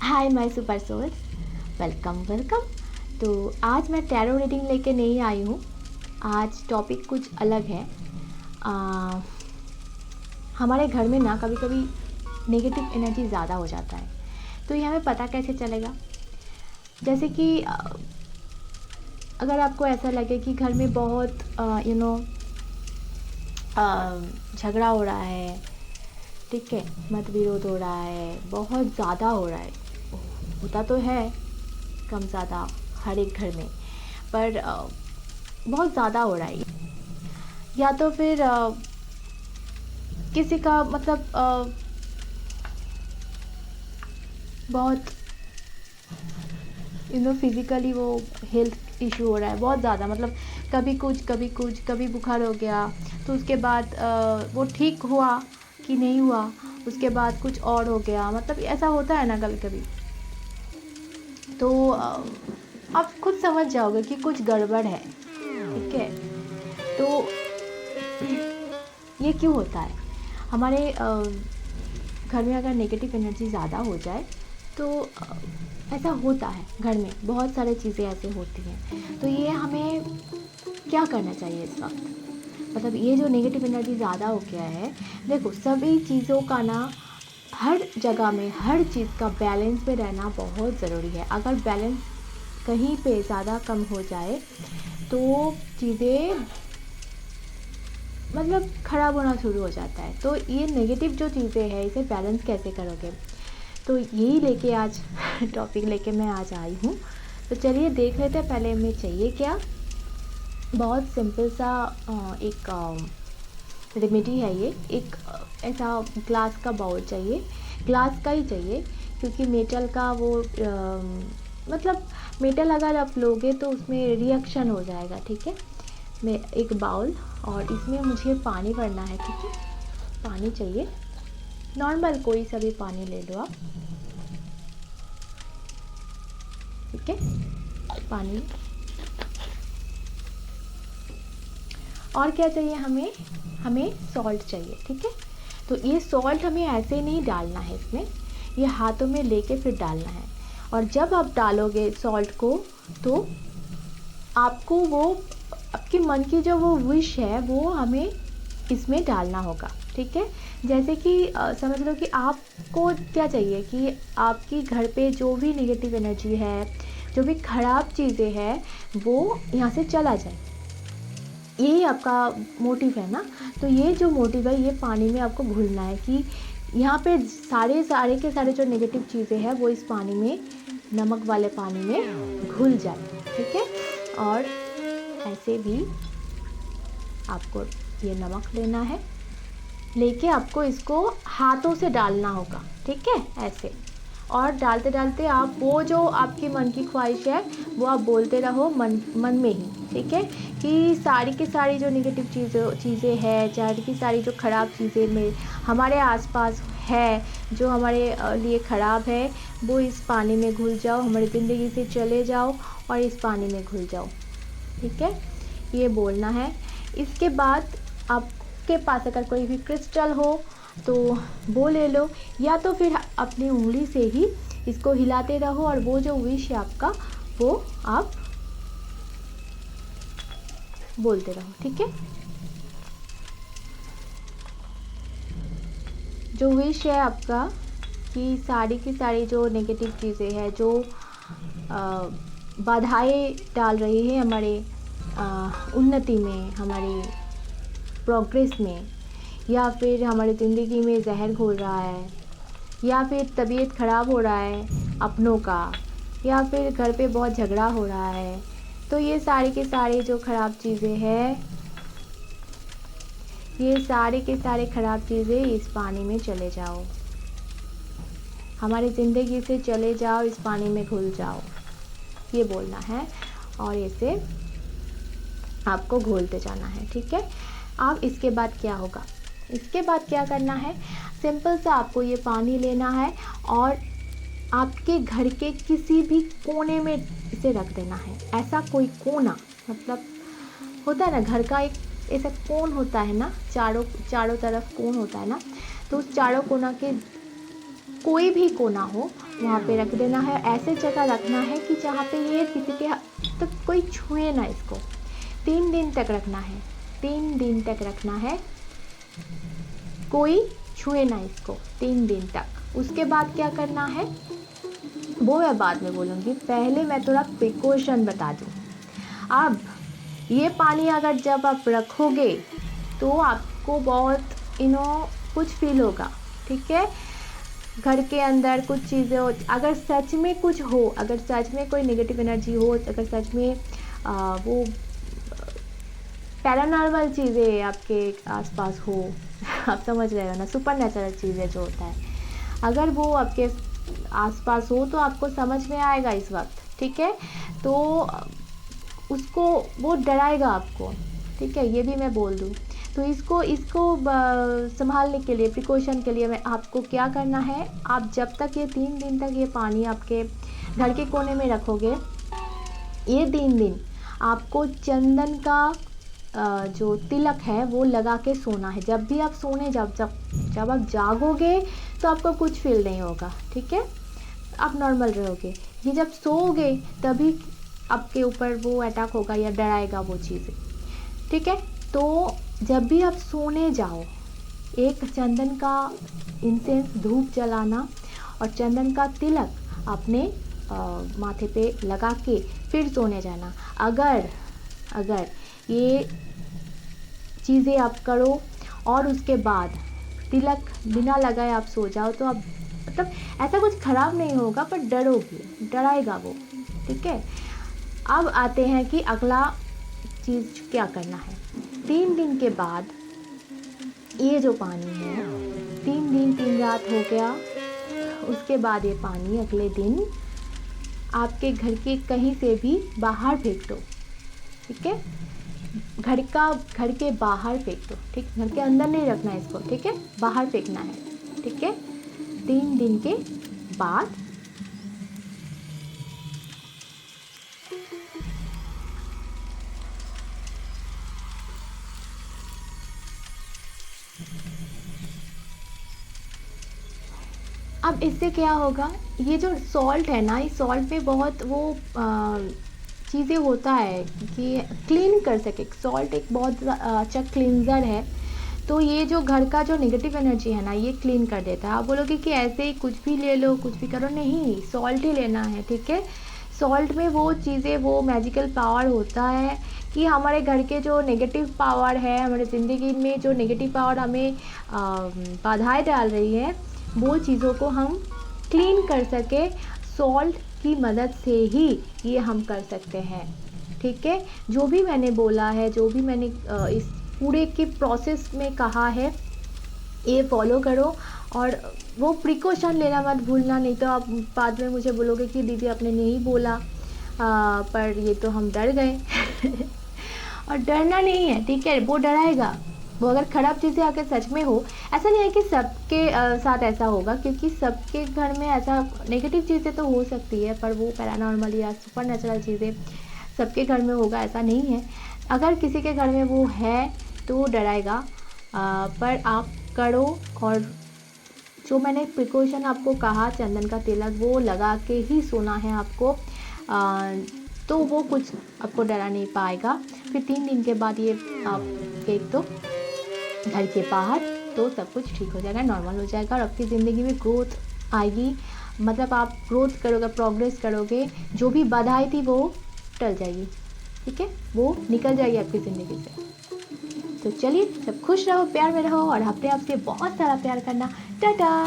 Hi my super souls, welcome welcome. तो आज मैं टैरो रीडिंग लेके नहीं आई हूँ। आज टॉपिक कुछ अलग है। हमारे घर में ना कभी कभी नेगेटिव एनर्जी ज़्यादा हो जाता है, तो ये हमें पता कैसे चलेगा? जैसे कि अगर आपको ऐसा लगे कि घर में बहुत झगड़ा हो रहा है, ठीक है, मतविरोध हो रहा है, बहुत ज़्यादा हो रहा है, होता तो है कम ज़्यादा हर एक घर में, पर बहुत ज़्यादा हो रहा है, या तो फिर किसी का मतलब बहुत फिज़िकली वो हेल्थ इशू हो रहा है बहुत ज़्यादा, मतलब कभी बुखार हो गया, तो उसके बाद वो ठीक हुआ कि नहीं हुआ, उसके बाद कुछ और हो गया, मतलब ऐसा होता है ना कभी कभी। तो आप खुद समझ जाओगे कि कुछ गड़बड़ है, ठीक है। तो ये क्यों होता है? हमारे घर में अगर नेगेटिव एनर्जी ज़्यादा हो जाए तो ऐसा होता है, घर में बहुत सारी चीज़ें ऐसे होती हैं। तो ये हमें क्या करना चाहिए इस वक्त? मतलब ये जो नेगेटिव एनर्जी ज़्यादा हो गया है, देखो सभी चीज़ों का ना हर जगह में हर चीज़ का बैलेंस में रहना बहुत ज़रूरी है। अगर बैलेंस कहीं पे ज़्यादा कम हो जाए तो चीज़ें मतलब ख़राब होना शुरू हो जाता है। तो ये नेगेटिव जो चीज़ें हैं, इसे बैलेंस कैसे करोगे? तो यही लेके आज टॉपिक लेके मैं आज आई हूँ। तो चलिए देख लेते हैं पहले हमें चाहिए क्या। बहुत सिंपल सा एक रेमेडी है ये। एक ऐसा ग्लास का बाउल चाहिए, ग्लास का ही चाहिए, क्योंकि मेटल का वो मतलब मेटल अगर आप लोगे तो उसमें रिएक्शन हो जाएगा, ठीक है। मैं एक बाउल और इसमें मुझे पानी भरना है, ठीक है। पानी चाहिए, नॉर्मल कोई सा भी पानी ले लो आप, ठीक है। पानी और क्या चाहिए हमें? हमें सॉल्ट चाहिए, ठीक है। तो ये सॉल्ट हमें ऐसे नहीं डालना है इसमें, ये हाथों में लेके फिर डालना है। और जब आप डालोगे सॉल्ट को तो आपको वो आपके मन की जो वो विश है वो हमें इसमें डालना होगा, ठीक है। जैसे कि समझ लो कि आपको क्या चाहिए कि आपकी घर पे जो भी नेगेटिव एनर्जी है, जो भी ख़राब चीज़ें हैं, वो यहाँ से चला जाए। यही आपका मोटिव है ना। तो ये जो मोटिव है, ये पानी में आपको घुलना है कि यहाँ पे सारे के सारे जो नेगेटिव चीज़ें हैं वो इस पानी में, नमक वाले पानी में घुल जाए, ठीक है। और ऐसे भी आपको ये नमक लेना है, लेके आपको इसको हाथों से डालना होगा, ठीक है, ऐसे। और डालते डालते आप वो जो आपकी मन की ख्वाहिश है वो आप बोलते रहो मन में ही, ठीक है। कि सारी की सारी जो नेगेटिव चीज़ें हैं, सारी की सारी जो ख़राब चीज़ें में हमारे आसपास है, जो हमारे लिए ख़राब है, वो इस पानी में घुल जाओ, हमारी ज़िंदगी से चले जाओ और इस पानी में घुल जाओ, ठीक है। ये बोलना है। इसके बाद आपके पास अगर कोई भी क्रिस्टल हो तो वो ले लो, या तो फिर अपनी उंगली से ही इसको हिलाते रहो और वो जो विश है आपका वो आप बोलते रहो, ठीक है। जो विश है आपका कि सारी की सारी जो नेगेटिव चीज़ें हैं, जो बाधाएं डाल रही है हमारे उन्नति में, हमारी प्रोग्रेस में, या फिर हमारी ज़िंदगी में जहर घोल रहा है, या फिर तबीयत ख़राब हो रहा है अपनों का, या फिर घर पे बहुत झगड़ा हो रहा है, तो ये सारी के सारी जो ख़राब चीज़ें हैं, ये सारे के सारे ख़राब चीज़ें इस पानी में चले जाओ, हमारी ज़िंदगी से चले जाओ, इस पानी में घुल जाओ, ये बोलना है। और इसे आपको घोलते जाना है, ठीक है। अब इसके बाद क्या होगा? इसके बाद क्या करना है? सिंपल सा आपको ये पानी लेना है और आपके घर के किसी भी कोने में इसे रख देना है। ऐसा कोई कोना, मतलब होता है ना घर का एक ऐसा कोन होता है ना, चारों तरफ कोन होता है ना, तो उस चारों कोना के कोई भी कोना हो वहाँ पे रख देना है। ऐसे जगह रखना है कि जहाँ पे ये किसी के तो कोई छुए ना इसको। 3 दिन तक रखना है, 3 दिन तक रखना है, कोई छुए ना इसको 3 दिन तक। उसके बाद क्या करना है वो मैं बाद में बोलूँगी, पहले मैं थोड़ा प्रिकॉशन बता दूँ। अब ये पानी अगर जब आप रखोगे तो आपको बहुत कुछ फील होगा, ठीक है। घर के अंदर कुछ चीज़ें हो, अगर सच में कुछ हो, अगर सच में कोई नेगेटिव एनर्जी हो, अगर सच में वो पैरानॉर्मल चीज़ें आपके आसपास हो आप समझ रहे हो ना, सुपर नेचुरल चीज़ें जो होता है, अगर वो आपके आसपास हो तो आपको समझ में आएगा इस वक्त, ठीक है। तो उसको वो डराएगा आपको, ठीक है, ये भी मैं बोल दूँ। तो इसको संभालने के लिए, प्रिकॉशन के लिए मैं आपको क्या करना है, आप जब तक ये 3 दिन तक ये पानी आपके घर के कोने में रखोगे, ये 3 दिन आपको चंदन का जो तिलक है वो लगा के सोना है। जब भी आप सोने जब आप जागोगे तो आपको कुछ फील नहीं होगा, ठीक है, आप नॉर्मल रहोगे। ये जब सोओगे तभी आपके ऊपर वो अटैक होगा या डराएगा वो चीज़ें, ठीक है। तो जब भी आप सोने जाओ, एक चंदन का इंसेंस धूप जलाना और चंदन का तिलक अपने माथे पे लगा के फिर सोने जाना। अगर ये चीज़ें आप करो और उसके बाद तिलक बिना लगाए आप सो जाओ तो आप मतलब ऐसा कुछ ख़राब नहीं होगा, पर डरोगे, डराएगा वो, ठीक है। अब आते हैं कि अगला चीज़ क्या करना है। 3 दिन के बाद ये जो पानी है, 3 दिन 3 रात हो गया, उसके बाद ये पानी अगले दिन आपके घर के कहीं से भी बाहर फेंक दो, ठीक है। घर के बाहर फेंक दो, ठीक, घर के अंदर नहीं रखना है इसको, ठीक है, बाहर फेंकना है, ठीक है। 3 दिन के बाद अब इससे क्या होगा, ये जो सॉल्ट है ना, इस सॉल्ट में बहुत वो चीज़ें होता है कि क्लीन कर सके। सॉल्ट एक बहुत अच्छा क्लींजर है, तो ये जो घर का जो नेगेटिव एनर्जी है ना, ये क्लीन कर देता है। आप बोलोगे कि ऐसे ही कुछ भी ले लो, कुछ भी करो, नहीं, सॉल्ट ही लेना है, ठीक है। सॉल्ट में वो चीज़ें, वो मैजिकल पावर होता है कि हमारे घर के जो नेगेटिव पावर है, हमारे ज़िंदगी में जो नेगेटिव पावर हमें बाधाएं डाल रही है, वो चीज़ों को हम क्लीन कर सके। सॉल्ट की मदद से ही ये हम कर सकते हैं, ठीक है। जो भी मैंने बोला है, जो भी मैंने इस पूरे के प्रोसेस में कहा है, ये फॉलो करो और वो प्रिकॉशन लेना मत भूलना, नहीं तो आप बाद में मुझे बोलोगे कि दीदी आपने नहीं बोला, पर ये तो हम डर गए और डरना नहीं है, ठीक है, वो डराएगा। वो अगर ख़राब चीज़ें आकर सच में हो, ऐसा नहीं है कि सबके साथ ऐसा होगा, क्योंकि सबके घर में ऐसा नेगेटिव चीज़ें तो हो सकती है, पर वो पैरानॉर्मल या सुपर नेचुरल चीज़ें सबके घर में होगा ऐसा नहीं है। अगर किसी के घर में वो है तो डराएगा, पर आप करो। और जो मैंने प्रिकॉशन आपको कहा, चंदन का तिलक वो लगा के ही सोना है आपको, तो वो कुछ आपको डरा नहीं पाएगा। फिर 3 दिन के बाद ये आप फेंक दो घर के बाहर, तो सब कुछ ठीक हो जाएगा, नॉर्मल हो जाएगा और आपकी ज़िंदगी में ग्रोथ आएगी। मतलब आप ग्रोथ करोगे, प्रोग्रेस करोगे, जो भी बाधाएं थी वो टल जाएगी, ठीक है, वो निकल जाएगी आपकी ज़िंदगी से। तो चलिए, सब खुश रहो, प्यार में रहो और अपने आप से बहुत सारा प्यार करना। टाटा।